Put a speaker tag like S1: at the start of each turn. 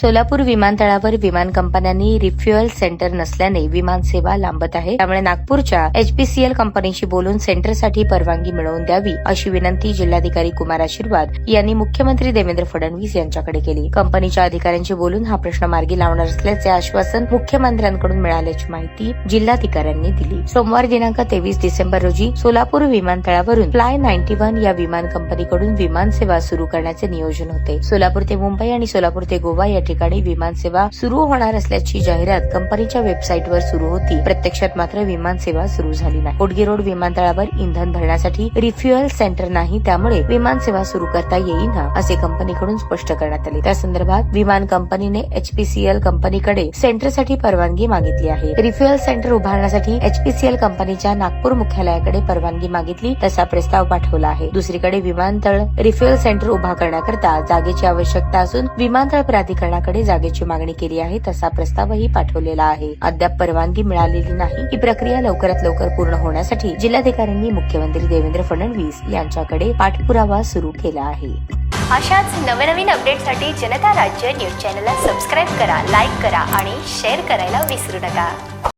S1: सोलापूर विमानतळावर विमान कंपन्यांनी रिफ्युअल सेंटर नसल्याने विमान सेवा लांबत आहे. त्यामुळे नागपूरच्या HPCL कंपनीशी बोलून सेंटरसाठी परवानगी मिळवून द्यावी अशी विनंती जिल्हाधिकारी कुमार आशीर्वाद यांनी मुख्यमंत्री देवेंद्र फडणवीस यांच्याकडे केली. कंपनीच्या अधिकाऱ्यांशी बोलून हा प्रश्न मार्गी लावणार असल्याचे आश्वासन मुख्यमंत्र्यांकडून मिळाल्याची माहिती जिल्हाधिकाऱ्यांनी दिली. सोमवार दिनांक 23 डिसेंबर रोजी सोलापूर विमानतळावरून फ्लाय 91 या विमान कंपनीकडून विमान सेवा सुरू करण्याचे नियोजन होते. सोलापूर ते मुंबई आणि सोलापूर ते गोवा या ठिकाणी विमान सेवा सुरू होणार असल्याची जाहिरात कंपनीच्या वेबसाईटवर सुरू होती. प्रत्यक्षात मात्र विमान सेवा सुरू झाली नाही. कोटगी रोड विमानतळावर इंधन भरण्यासाठी रिफ्युअल सेंटर नाही, त्यामुळे विमान सेवा सुरू करता येईना असे कंपनीकडून स्पष्ट करण्यात आले. त्या संदर्भात विमान कंपनीने HPCL कंपनीकडे सेंटरसाठी परवानगी मागितली आहे. रिफ्युअल सेंटर उभारण्यासाठी HPCL कंपनीच्या नागपूर मुख्यालयाकडे परवानगी मागितली तसा प्रस्ताव पाठवला आहे. दुसरीकडे विमानतळ रिफ्युअल सेंटर उभा करण्याकरता जागेची आवश्यकता असून विमानतळ प्राधिकरणाकडे जागेची मागणी केली आहे तसा प्रस्तावही पाठवलेला आहे. अद्याप परवानगी मिळालेली नाही. ही प्रक्रिया लवकरात लवकर पूर्ण होण्यासाठी जिल्हाधिकाऱ्यांनी मुख्यमंत्री देवेंद्र फडणवीस यांच्याकडे पाठपुरावा सुरू केला आहे.
S2: अशाच नवनवीन अपडेटसाठी जनता राज्य न्यूज चॅनलला सबस्क्राईब करा, लाईक करा आणि शेअर करायला विसरू नका.